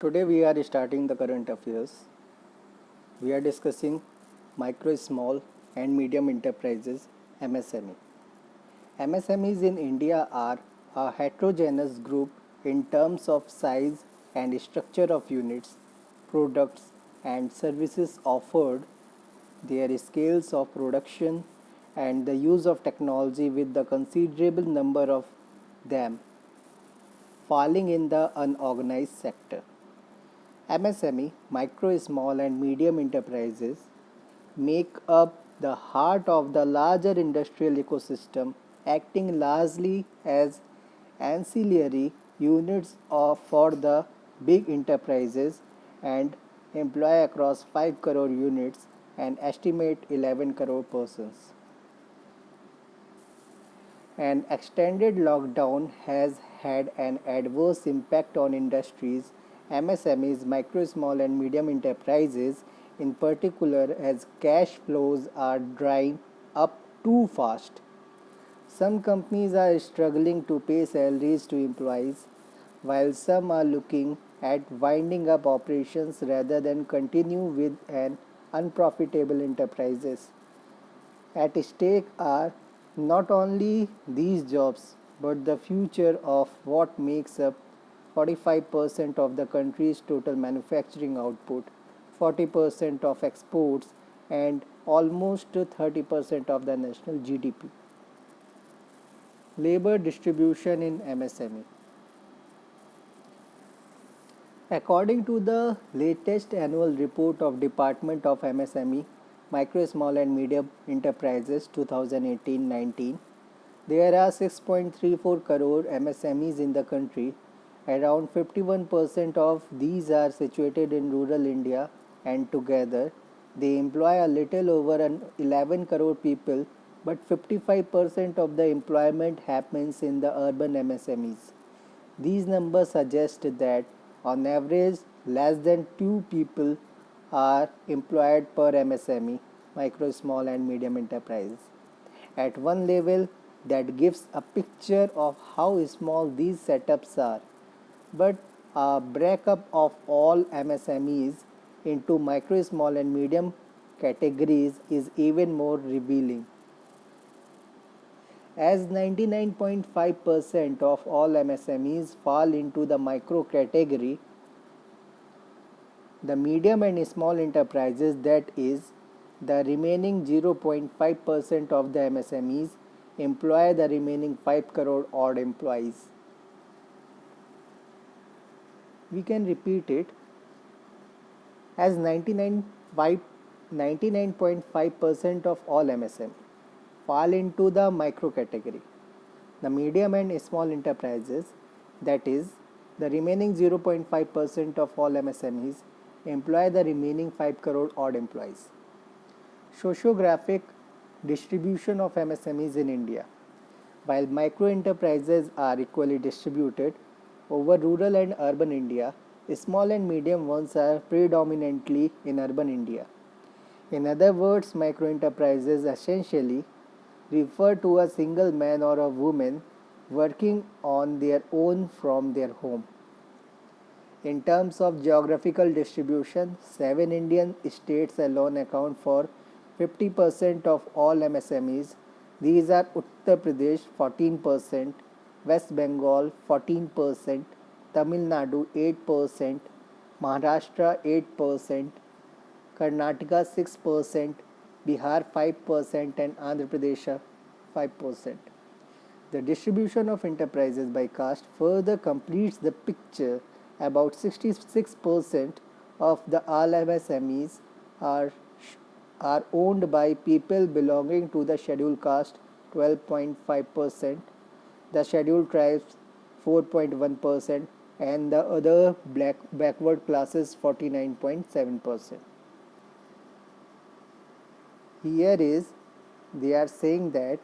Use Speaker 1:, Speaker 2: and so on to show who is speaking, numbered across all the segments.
Speaker 1: Today we are starting the current affairs. We are discussing micro, small and medium enterprises MSME. MSMEs in India are a heterogeneous group in terms of size and structure of units, products and services offered, their scales of production and the use of technology with the considerable number of them falling in the unorganized sector. MSME, micro, small, and medium enterprises, make up the heart of the larger industrial ecosystem, acting largely as ancillary units for the big enterprises and employ across 5 crore units and estimate 11 crore persons. An extended lockdown has had an adverse impact on industries, MSMEs, micro, small, and medium enterprises, in particular, as cash flows are drying up too fast. Some companies are struggling to pay salaries to employees, while some are looking at winding up operations rather than continue with an unprofitable enterprises. At stake are not only these jobs but the future of what makes up 45% of the country's total manufacturing output, 40% of exports, and almost 30% of the national GDP. Labor distribution in MSME. According to the latest annual report of Department of MSME, Micro, Small and Medium Enterprises 2018-19, there are 6.34 crore MSMEs in the country. Around 51% of these are situated in rural India and together they employ a little over 11 crore people, but 55% of the employment happens in the urban MSMEs. These numbers suggest that on average less than 2 people are employed per MSME, micro, small and medium enterprise. At one level, that gives a picture of how small these setups are. But a breakup of all MSMEs into micro, small and medium categories is even more revealing. As 99.5% of all MSMEs fall into the micro category, the medium and small enterprises, that is, the remaining 0.5% of the MSMEs, employ the remaining 5 crore odd employees. We can repeat it as 99.5% of all MSME fall into the micro category. The medium and small enterprises, that is, the remaining 0.5% of all MSMEs, employ the remaining 5 crore odd employees. Sociographic distribution of MSMEs in India. While micro enterprises are equally distributed over rural and urban India, small and medium ones are predominantly in urban India. In other words, micro enterprises essentially refer to a single man or a woman working on their own from their home. In terms of geographical distribution, 7 Indian states alone account for 50% of all MSMEs. These are Uttar Pradesh 14%, West Bengal 14%, Tamil Nadu 8%, Maharashtra 8%, Karnataka 6%, Bihar 5% and Andhra Pradesh 5%. The distribution of enterprises by caste further completes the picture. About 66% of the all MSMEs are, are owned by people belonging to the scheduled caste 12.5%, the scheduled tribes 4.1%, and the other backward classes 49.7%. Here is they are saying that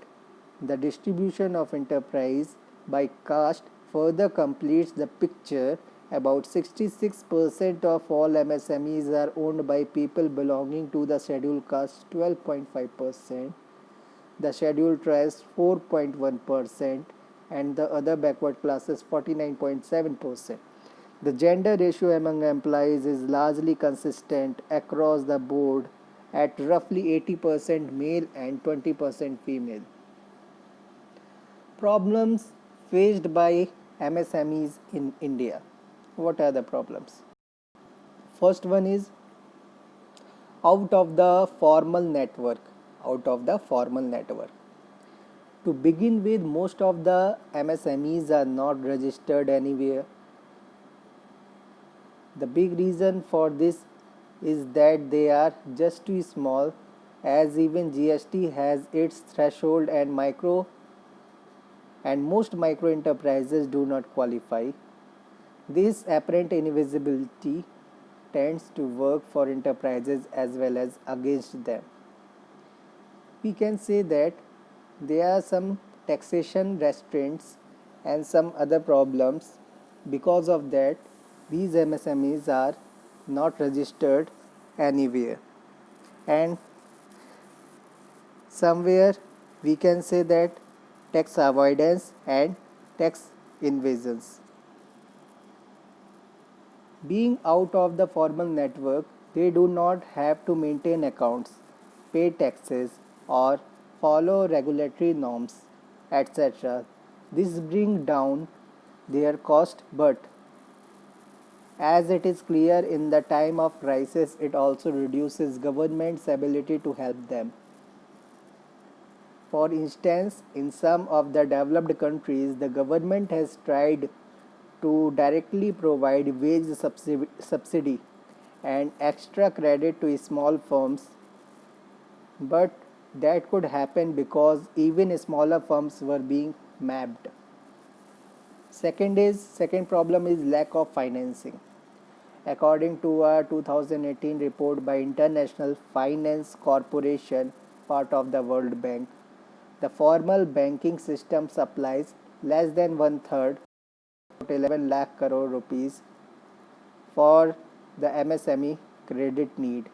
Speaker 1: the distribution of enterprise by caste further completes the picture. About 66% of all MSMEs are owned by people belonging to the scheduled caste 12.5%, the scheduled tribes 4.1%, and the other backward classes 49.7%. The gender ratio among employees is largely consistent across the board at roughly 80% male and 20% female. Problems faced by MSMEs in India. What are the problems? First one is out of the formal network. Out of the formal network. To begin with, most of the MSMEs are not registered anywhere. The big reason for this is that they are just too small, as even GST has its threshold and most micro enterprises do not qualify. This apparent invisibility tends to work for enterprises as well as against them. We can say that there are some taxation restraints and some other problems. Because of that, these MSMEs are not registered anywhere, and somewhere we can say that tax avoidance and tax evasions. Being out of the formal network, they do not have to maintain accounts, pay taxes, or follow regulatory norms, etc. This brings down their cost, but as it is clear in the time of crisis, it also reduces government's ability to help them. For instance, in some of the developed countries, the government has tried to directly provide wage subsidy and extra credit to small firms, but that could happen because even smaller firms were being mapped. Second problem is lack of financing. According to a 2018 report by International Finance Corporation, part of the World Bank, the formal banking system supplies less than one third, 11 lakh crore rupees, for the MSME credit need.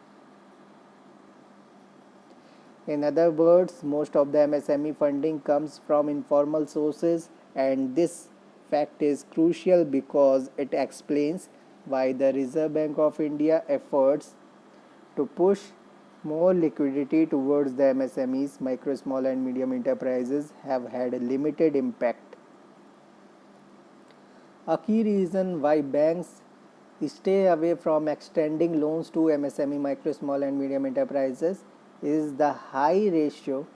Speaker 1: In other words, most of the MSME funding comes from informal sources, and this fact is crucial because it explains why the Reserve Bank of India efforts to push more liquidity towards the MSMEs, micro, small and medium enterprises, have had a limited impact. A key reason why banks stay away from extending loans to MSME, micro, small and medium enterprises is the high ratio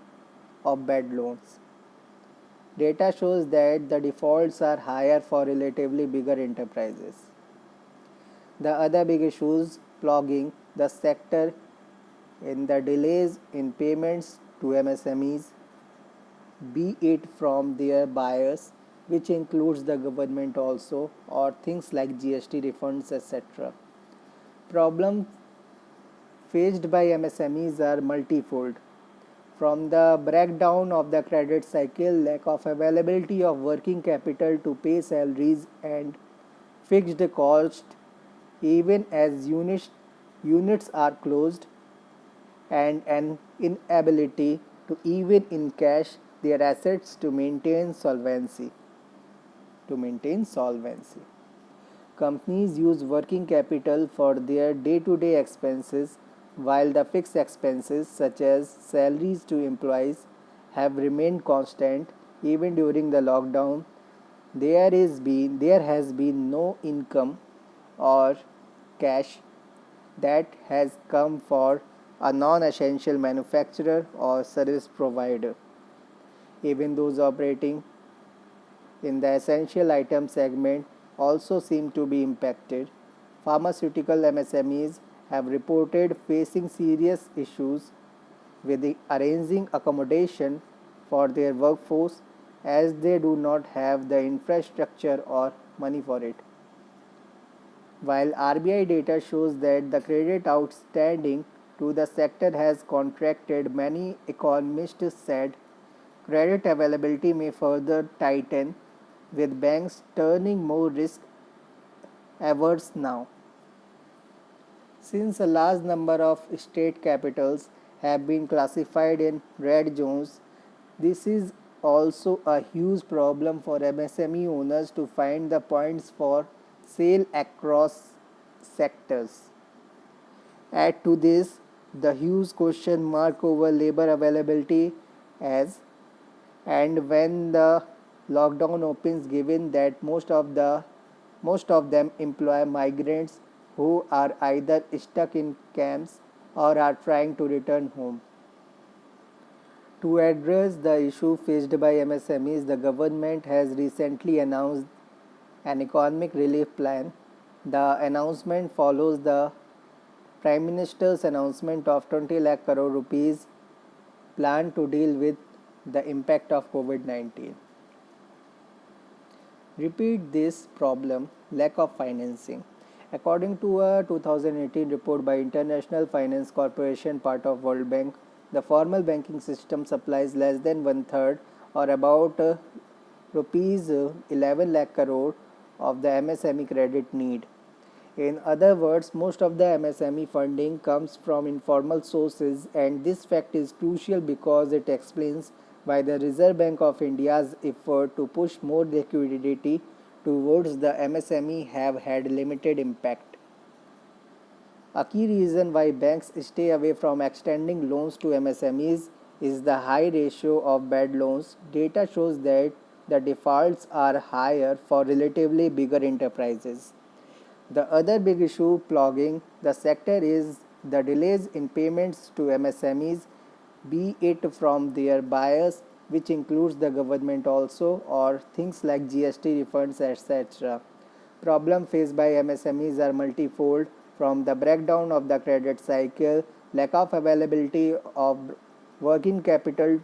Speaker 1: of bad loans. Data shows that the defaults are higher for relatively bigger enterprises. The other big issues plaguing the sector in the delays in payments to MSMEs, be it from their buyers, which includes the government also, or things like GST refunds, etc. Problems faced by MSMEs are multifold. From the breakdown of the credit cycle, lack of availability of working capital to pay salaries and fixed costs, even as units are closed, and an inability to even encash their assets to maintain solvency. Companies use working capital for their day-to-day expenses, while the fixed expenses such as salaries to employees have remained constant even during the lockdown. There has been no income or cash that has come for a non-essential manufacturer or service provider. Even those operating in the essential item segment also seem to be impacted. Pharmaceutical MSMEs have reported facing serious issues with arranging accommodation for their workforce, as they do not have the infrastructure or money for it. While RBI data shows that the credit outstanding to the sector has contracted, many economists said credit availability may further tighten, with banks turning more risk averse now. Since a large number of state capitals have been classified in red zones, this is also a huge problem for MSME owners to find the points for sale across sectors. Add to this the huge question mark over labor availability as and when the lockdown opens, given that most of them employ migrants who are either stuck in camps or are trying to return home. To address the issue faced by MSMEs, the government has recently announced an economic relief plan. The announcement follows the Prime Minister's announcement of 20 lakh crore rupees plan to deal with the impact of COVID-19. Repeat this problem lack of financing. According to a 2018 report by International Finance Corporation, part of World Bank, the formal banking system supplies less than one third or about rupees 11 lakh crore of the MSME credit need. In other words, most of the MSME funding comes from informal sources, and this fact is crucial because it explains why the Reserve Bank of India's effort to push more liquidity towards the MSME have had limited impact. A key reason why banks stay away from extending loans to MSMEs is the high ratio of bad loans. Data shows that the defaults are higher for relatively bigger enterprises. The other big issue plaguing the sector is the delays in payments to MSMEs, be it from their buyers, which includes the government also, or things like GST refunds, etc. Problems faced by MSMEs are multifold, from the breakdown of the credit cycle, lack of availability of working capital,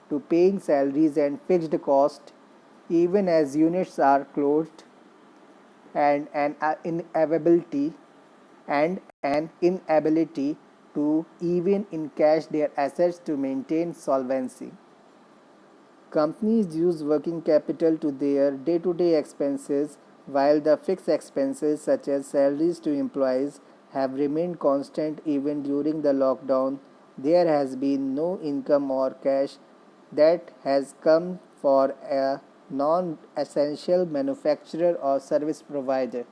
Speaker 1: to paying salaries and fixed costs even as units are closed, and an inability to even encash their assets to maintain solvency. Companies use working capital to their day-to-day expenses, while the fixed expenses such as salaries to employees have remained constant even during the lockdown. There has been no income or cash that has come for a non-essential manufacturer or service provider.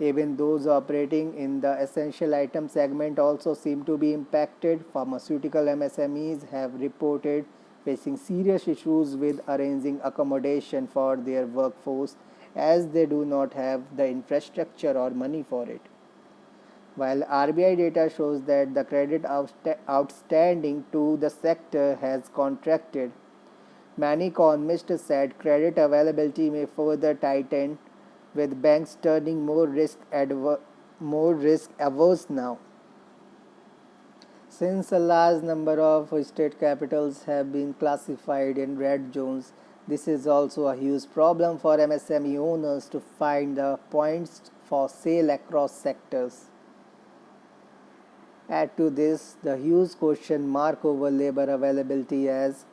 Speaker 1: Even those operating in the essential item segment also seem to be impacted. Pharmaceutical MSMEs have reported facing serious issues with arranging accommodation for their workforce as they do not have the infrastructure or money for it. While RBI data shows that the credit outstanding to the sector has contracted, many economists said credit availability may further tighten, with banks turning more risk averse now. Since a large number of state capitals have been classified in red zones, this is also a huge problem for MSME owners to find the points for sale across sectors. Add to this the huge question mark over labor availability as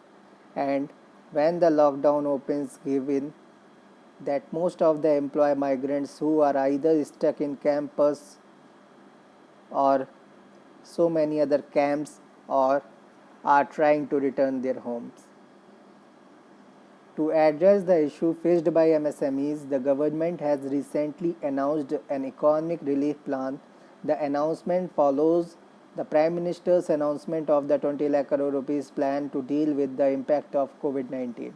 Speaker 1: and when the lockdown opens, given that most of the employ migrants who are either stuck in campus or so many other camps or are trying to return their homes. To address the issue faced by MSMEs, the government has recently announced an economic relief plan. The announcement follows the Prime Minister's announcement of the 20 lakh crore rupees plan to deal with the impact of COVID-19.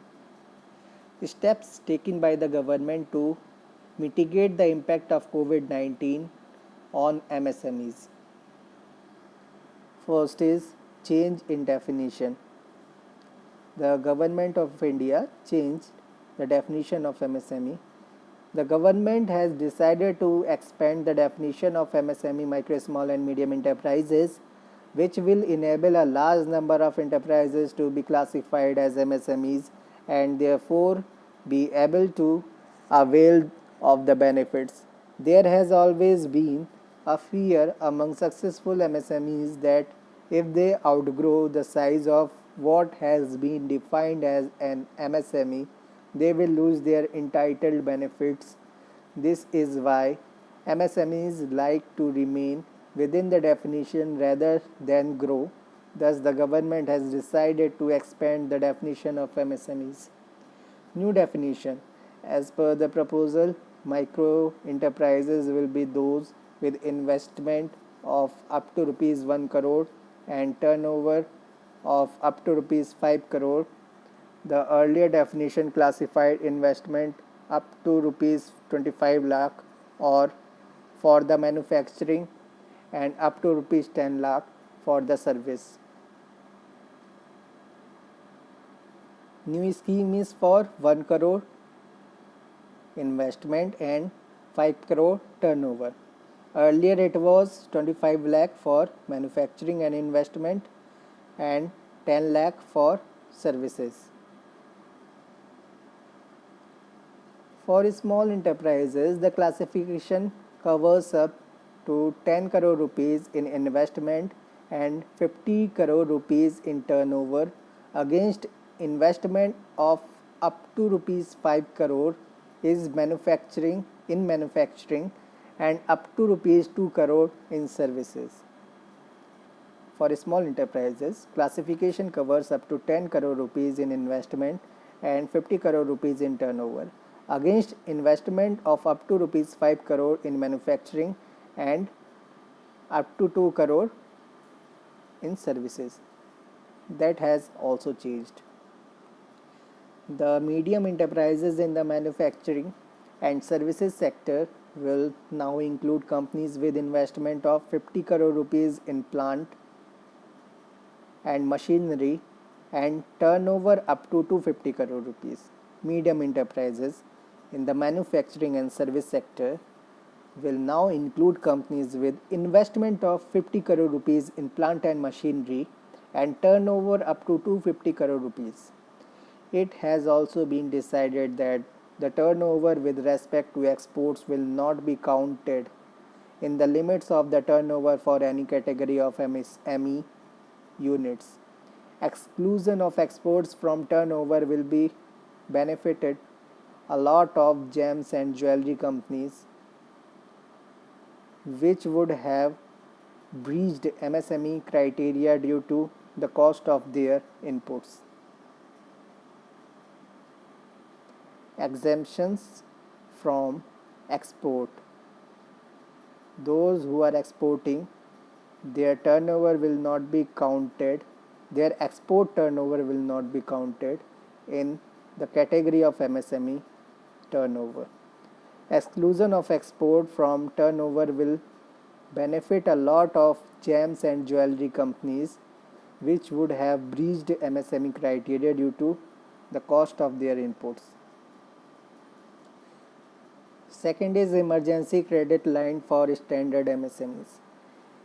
Speaker 1: Steps taken by the government to mitigate the impact of COVID-19 on MSMEs. First is change in definition. The government of India changed the definition of MSME. The government has decided to expand the definition of MSME, micro, small and medium enterprises, which will enable a large number of enterprises to be classified as MSMEs and therefore be able to avail of the benefits. There has always been a fear among successful MSMEs that if they outgrow the size of what has been defined as an MSME, they will lose their entitled benefits. This is why MSMEs like to remain within the definition rather than grow. Thus, the government has decided to expand the definition of MSMEs. New definition. As per the proposal, micro enterprises will be those with investment of up to rupees 1 crore and turnover of up to rupees 5 crore. The earlier definition classified investment up to rupees 25 lakh or for the manufacturing and up to rupees 10 lakh for the service. New scheme is for 1 crore investment and 5 crore turnover. Earlier it was 25 lakh for manufacturing and investment and 10 lakh for services. For small enterprises, the classification covers up to 10 crore rupees in investment and 50 crore rupees in turnover against investment of up to rupees 5 crore is manufacturing and up to rupees 2 crore in services. For small enterprises, classification covers up to 10 crore rupees in investment and 50 crore rupees in turnover against investment of up to rupees 5 crore in manufacturing and up to 2 crore in services. That has also changed. The medium enterprises in the manufacturing and services sector will now include companies with investment of 50 crore rupees in plant and machinery and turnover up to 250 crore rupees. Medium enterprises in the manufacturing and service sector will now include companies with investment of 50 crore rupees in plant and machinery and turnover up to 250 crore rupees. It has also been decided that the turnover with respect to exports will not be counted in the limits of the turnover for any category of MSME units. Exclusion of exports from turnover will be benefited a lot of gems and jewelry companies which would have breached MSME criteria due to the cost of their inputs. Exemptions from export. Those who are exporting, their turnover will not be counted, their export turnover will not be counted in the category of MSME turnover. Exclusion of export from turnover will benefit a lot of gems and jewelry companies which would have breached MSME criteria due to the cost of their inputs. Second is emergency credit line for standard MSMEs,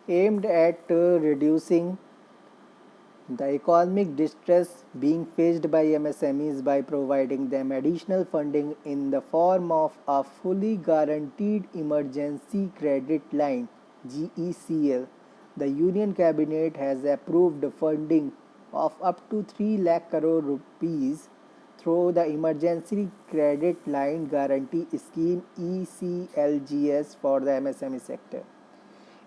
Speaker 1: aimed at reducing the economic distress being faced by MSMEs by providing them additional funding in the form of a fully guaranteed emergency credit line (GECL). The Union Cabinet has approved funding of up to 3 lakh crore rupees through the Emergency Credit Line Guarantee Scheme (ECLGS) for the MSME sector,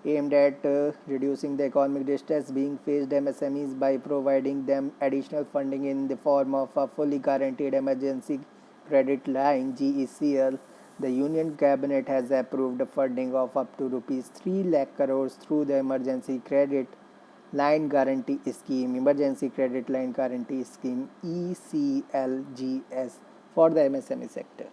Speaker 1: aimed at reducing the economic distress being faced MSMEs by providing them additional funding in the form of a fully guaranteed emergency credit line (GECL). The Union Cabinet has approved funding of up to rupees 3 lakh crores through the Emergency Credit Line Guarantee Scheme, Emergency Credit Line Guarantee Scheme (ECLGS) for the MSME sector.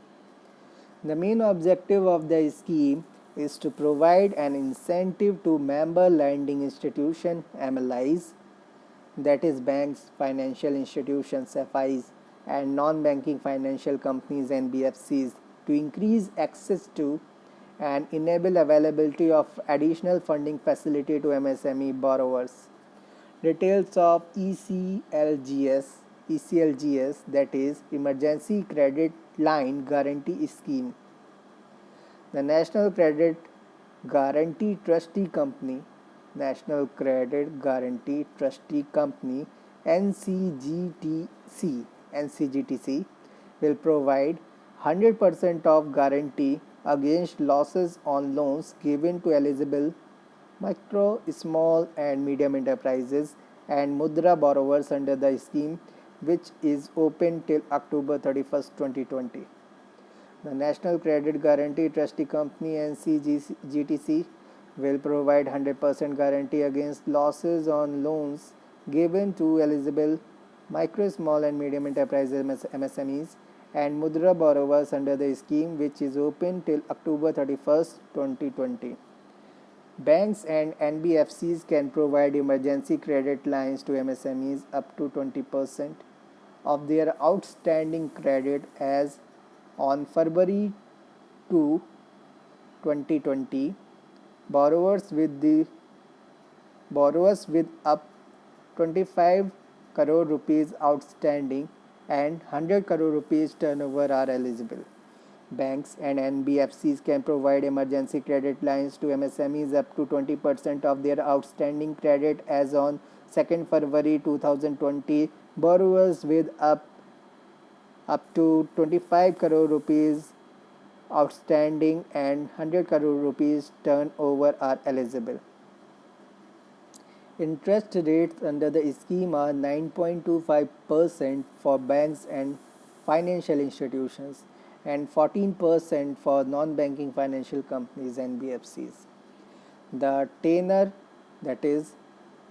Speaker 1: The main objective of the scheme is to provide an incentive to member lending institution (MLIs), that is banks, financial institutions (FIs), and non-banking financial companies (NBFCs) to increase access to and enable availability of additional funding facility to MSME borrowers. Details of ECLGS, that is Emergency Credit Line Guarantee Scheme. The National Credit Guarantee Trustee Company, National Credit Guarantee Trustee Company NCGTC will provide 100% of guarantee against losses on loans given to eligible micro, small and medium enterprises and Mudra borrowers under the scheme, which is open till October 31st, 2020. The National Credit Guarantee Trustee Company (NCGTC) will provide 100% guarantee against losses on loans given to eligible micro, small, and medium enterprises (MSMEs) and Mudra borrowers under the scheme, which is open till October 31st, 2020. Banks and NBFCs can provide emergency credit lines to MSMEs up to 20% of their outstanding credit as on February 2, 2020. Borrowers with up 25 crore rupees outstanding and 100 crore rupees turnover are eligible. Banks and NBFCs can provide emergency credit lines to MSMEs up to 20% of their outstanding credit as on 2nd February 2020. Borrowers with up to 25 crore rupees outstanding and 100 crore rupees turnover are eligible. Interest rates under the scheme are 9.25% for banks and financial institutions and 14% for non-banking financial companies (NBFCs). The tenor, that is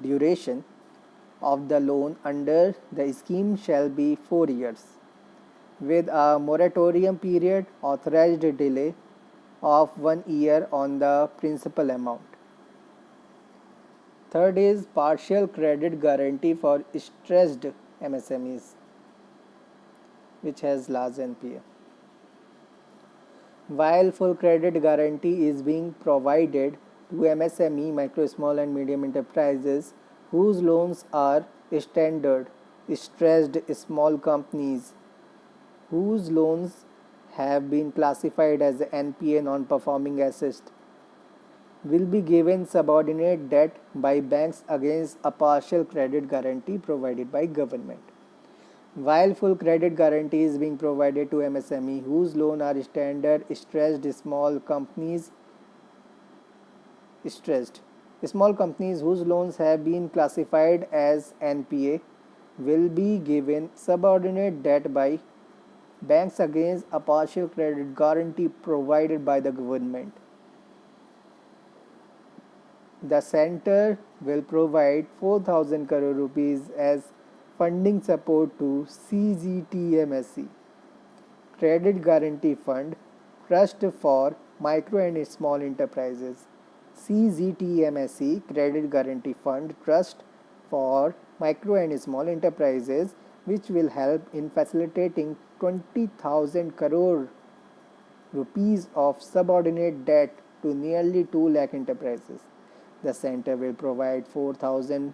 Speaker 1: duration, of the loan under the scheme shall be 4 years, with a moratorium period authorized delay of 1 year on the principal amount. Third is partial credit guarantee for stressed MSMEs, which has large NPA. While full credit guarantee is being provided to MSME, micro, small, and medium enterprises whose loans are standard, stressed small companies whose loans have been classified as NPA, non-performing assets, will be given subordinate debt by banks against a partial credit guarantee provided by government. While full credit guarantee is being provided to MSME whose loans are standard, small companies whose loans have been classified as NPA will be given subordinate debt by banks against a partial credit guarantee provided by the government. The center will provide 4,000 crore rupees as funding support to CGTMSE, Credit Guarantee Fund, Trust for Micro and Small Enterprises. CGTMSE, Credit Guarantee Fund, Trust for Micro and Small Enterprises, which will help in facilitating 20,000 crore rupees of subordinate debt to nearly 2 lakh enterprises. The center will provide 4,000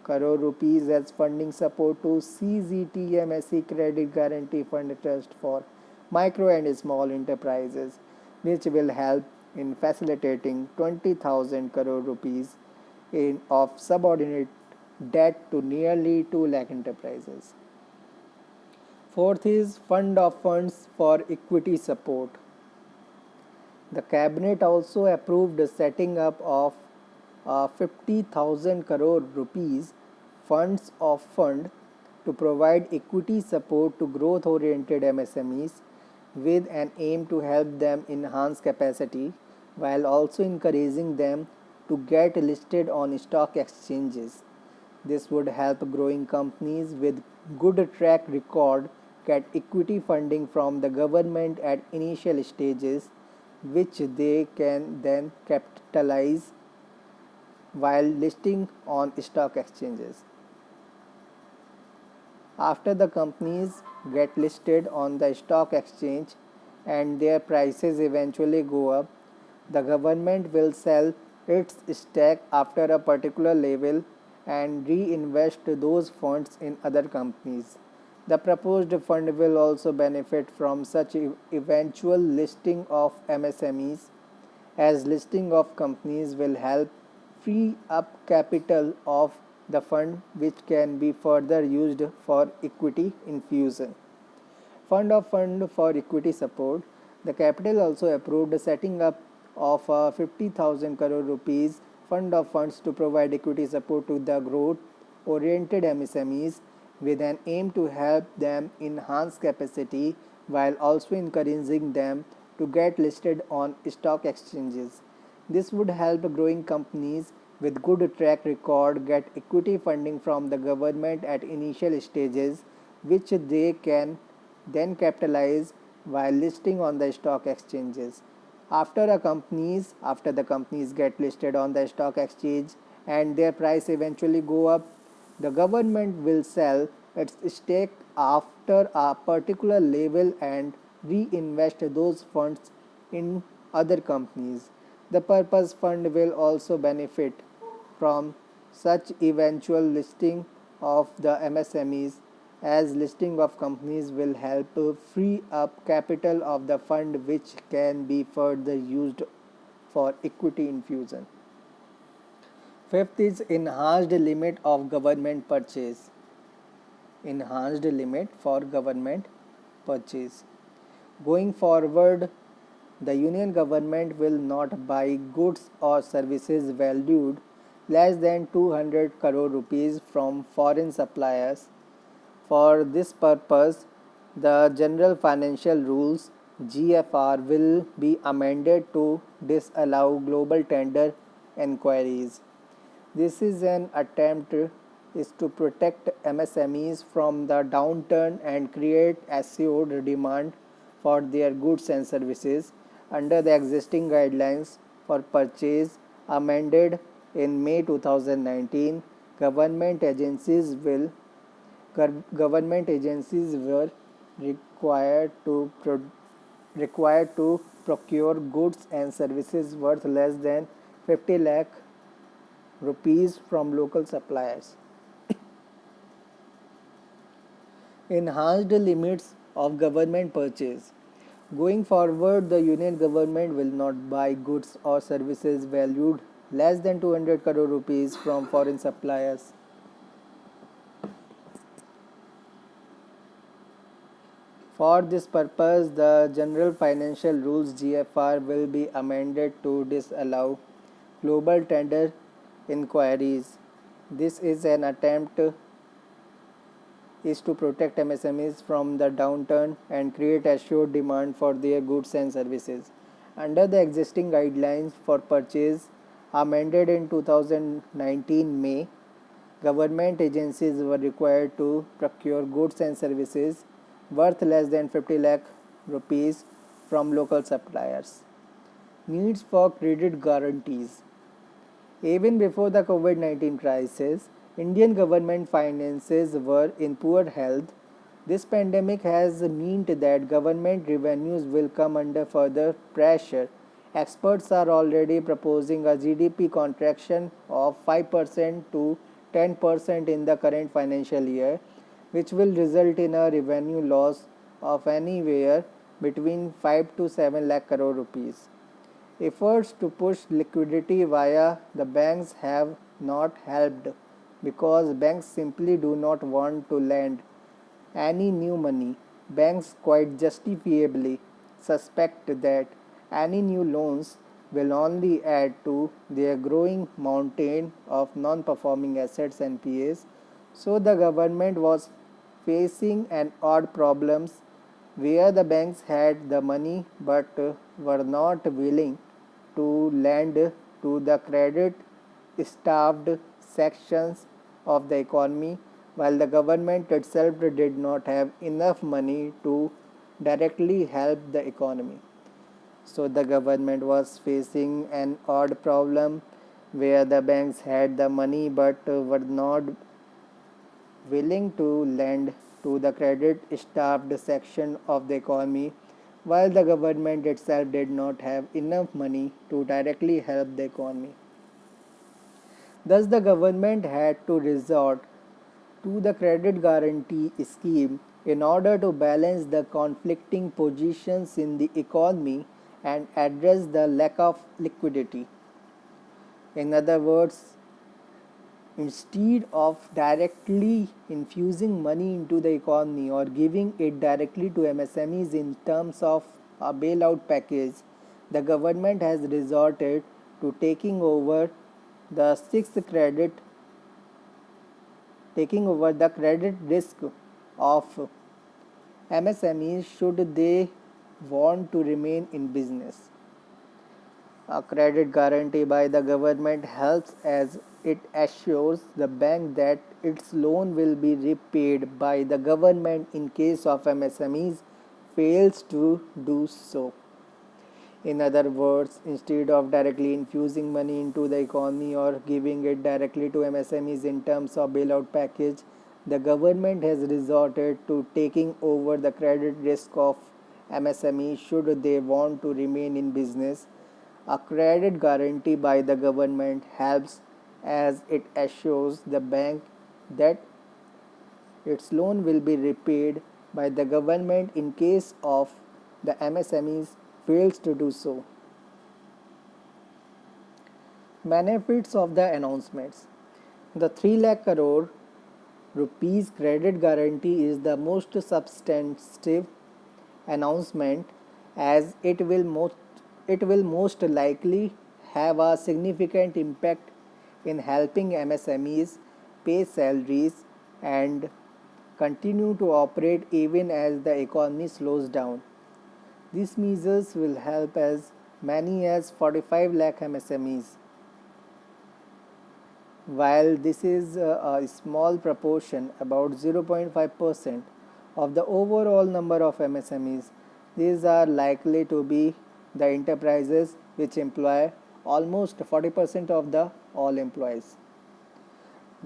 Speaker 1: crore rupees as funding support to CGTMSE, Credit Guarantee Fund, Trust for Micro and Small Enterprises, which will help in facilitating 20,000 crore rupees of subordinate debt to nearly 2 lakh enterprises. Fourth is Fund of Funds for Equity Support. The Cabinet also approved the setting up of 50,000 crore rupees funds of fund to provide equity support to growth-oriented MSMEs with an aim to help them enhance capacity while also encouraging them to get listed on stock exchanges. This would help growing companies with good track record get equity funding from the government at initial stages, which they can then capitalize while listing on stock exchanges. After the companies get listed on the stock exchange and their prices eventually go up, the government will sell its stake after a particular level and reinvest those funds in other companies. The proposed fund will also benefit from such eventual listing of MSMEs, as listing of companies will help free up capital of the fund, which can be further used for equity infusion. Fund for Equity Support. The capital also approved the setting up of a 50,000 crore rupees fund of funds to provide equity support to the growth-oriented MSMEs with an aim to help them enhance capacity while also encouraging them to get listed on stock exchanges. This would help growing companies with good track record get equity funding from the government at initial stages, which they can then capitalize while listing on the stock exchanges. After the companies get listed on the stock exchange and their price eventually go up, the government will sell its stake after a particular level and reinvest those funds in other companies. The purpose fund will also benefit from such eventual listing of the MSMEs, as listing of companies will help free up capital of the fund, which can be further used for equity infusion. Fifth is enhanced limit of government purchase. Enhanced limit for government purchase. Going forward, the union government will not buy goods or services valued less than 200 crore rupees from foreign suppliers. For this purpose, the General Financial Rules GFR will be amended to disallow global tender enquiries. This is an attempt is to protect MSMEs from the downturn and create assured demand for their goods and services under the existing guidelines for purchase amended in May 2019. Government agencies will Government agencies were required to procure goods and services worth less than 50 lakh rupees from local suppliers. Enhanced limits of government purchase. Going forward, the union government will not buy goods or services valued less than 200 crore rupees from foreign suppliers. For this purpose, the General Financial Rules GFR will be amended to disallow global tender inquiries. This is an attempt is to protect MSMEs from the downturn and create assured demand for their goods and services. Under the existing guidelines for purchase amended in 2019 May, government agencies were required to procure goods and services worth less than 50 lakh rupees from local suppliers. Needs for credit guarantees. Even before the COVID 19 crisis, Indian government finances were in poor health. This pandemic has meant that government revenues will come under further pressure. Experts are already proposing a GDP contraction of 5% to 10% in the current financial year, which will result in a revenue loss of anywhere between 5 to 7 lakh crore rupees. Efforts to push liquidity via the banks have not helped because banks simply do not want to lend any new money. Banks quite justifiably suspect that any new loans will only add to their growing mountain of non performing assets NPAs. So the government was facing an odd problems where the banks had the money but were not willing to lend to the credit starved sections of the economy, while the government itself did not have enough money to directly help the economy. So the government was facing an odd problem where the banks had the money but were not willing to lend to the credit starved section of the economy, while the government itself did not have enough money to directly help the economy. Thus, the government had to resort to the credit guarantee scheme in order to balance the conflicting positions in the economy and address the lack of liquidity. In other words, instead of directly infusing money into the economy or giving it directly to MSMEs in terms of a bailout package, the government has resorted to the sixth credit taking over the credit risk of MSMEs should they want to remain in business. A credit guarantee by the government helps as it assures the bank that its loan will be repaid by the government in case of MSMEs fails to do so. In other words, instead of directly infusing money into the economy or giving it directly to MSMEs in terms of bailout package, the government has resorted to taking over the credit risk of MSMEs should they want to remain in business. A credit guarantee by the government helps as it assures the bank that its loan will be repaid by the government in case of the MSMEs fails to do so. Benefits of the announcements. The 3 lakh crore rupees credit guarantee is the most substantive announcement as it will most likely have a significant impact in helping MSMEs pay salaries and continue to operate even as the economy slows down. These measures will help as many as 45 lakh MSMEs. While this is a small proportion, about 0.5% of the overall number of MSMEs, these are likely to be the enterprises which employ almost 40% of the all employees.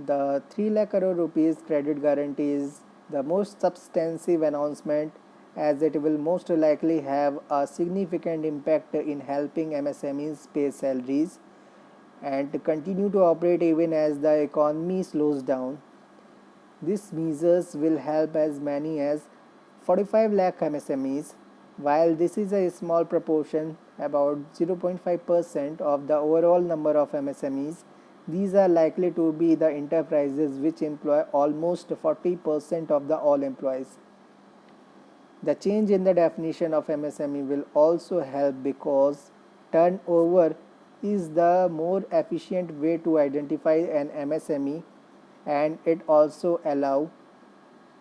Speaker 1: The 3 lakh crore rupees credit guarantee is the most substantive announcement as it will most likely have a significant impact in helping MSMEs pay salaries and continue to operate even as the economy slows down. These measures will help as many as 45 lakh MSMEs. While this is a small proportion, about 0.5% of the overall number of MSMEs, these are likely to be the enterprises which employ almost 40% of the all employees. The change in the definition of MSME will also help because turnover is the more efficient way to identify an MSME, and it also allow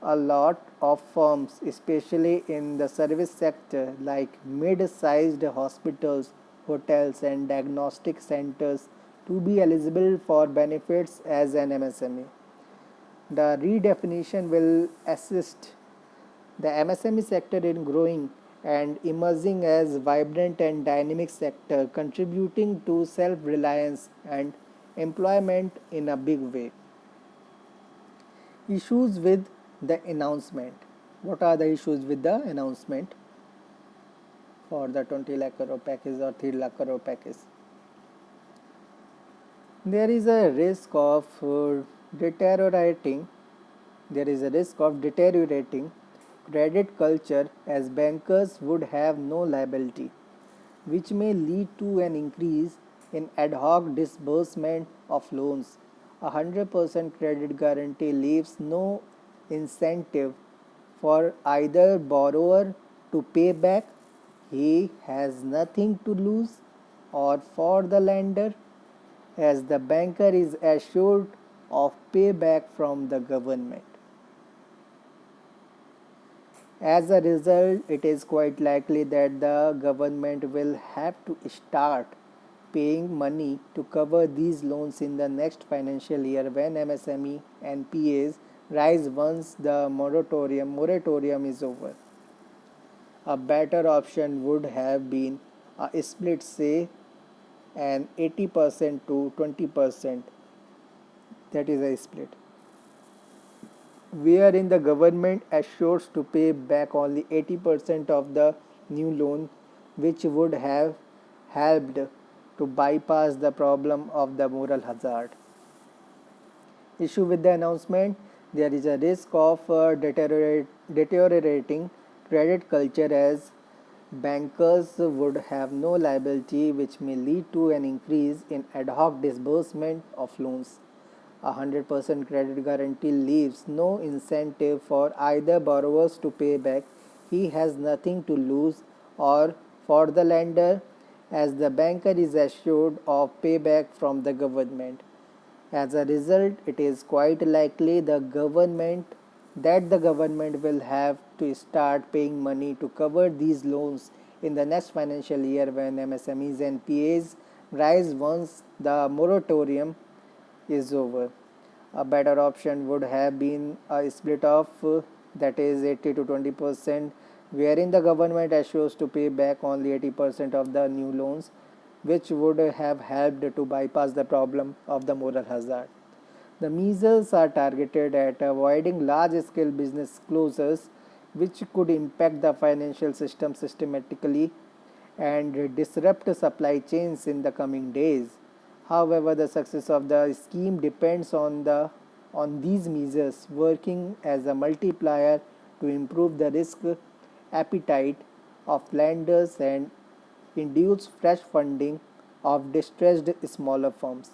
Speaker 1: a lot of firms, especially in the service sector like mid-sized hospitals, hotels and diagnostic centers to be eligible for benefits as an MSME. The redefinition will assist the MSME sector in growing and emerging as vibrant and dynamic sector contributing to self-reliance and employment in a big way. Issues with the announcement. What are the issues with the announcement for the 20 lakh crore package or 3 lakh crore package? There is a risk of deteriorating there is a risk of deteriorating credit culture as bankers would have no liability, which may lead to an increase in ad hoc disbursement of loans. A 100% credit guarantee leaves no incentive for either borrower to pay back, he has nothing to lose, or for the lender, as the banker is assured of payback from the government. As a result, it is quite likely that the government will have to start paying money to cover these loans in the next financial year when MSME and PAs rise once the moratorium is over. A better option would have been a split, say an 80% to 20%, that is a split, wherein the government assures to pay back only 80% of the new loan, which would have helped to bypass the problem of the moral hazard. Issue with the announcement. There is a risk of deteriorating credit culture as bankers would have no liability, which may lead to an increase in ad hoc disbursement of loans. A 100% credit guarantee leaves no incentive for either borrowers to pay back, he has nothing to lose, or for the lender, as the banker is assured of payback from the government. As a result, it is quite likely the government that the government will have to start paying money to cover these loans in the next financial year when MSMEs and PAs rise once the moratorium is over. A better option would have been a split of that is 80 to 20%, wherein the government assures to pay back only 80% of the new loans, which would have helped to bypass the problem of the moral hazard. The measures are targeted at avoiding large scale business closures, which could impact the financial system systematically and disrupt supply chains in the coming days. However, the success of the scheme depends on these measures working as a multiplier to improve the risk appetite of lenders and induce fresh funding of distressed smaller firms.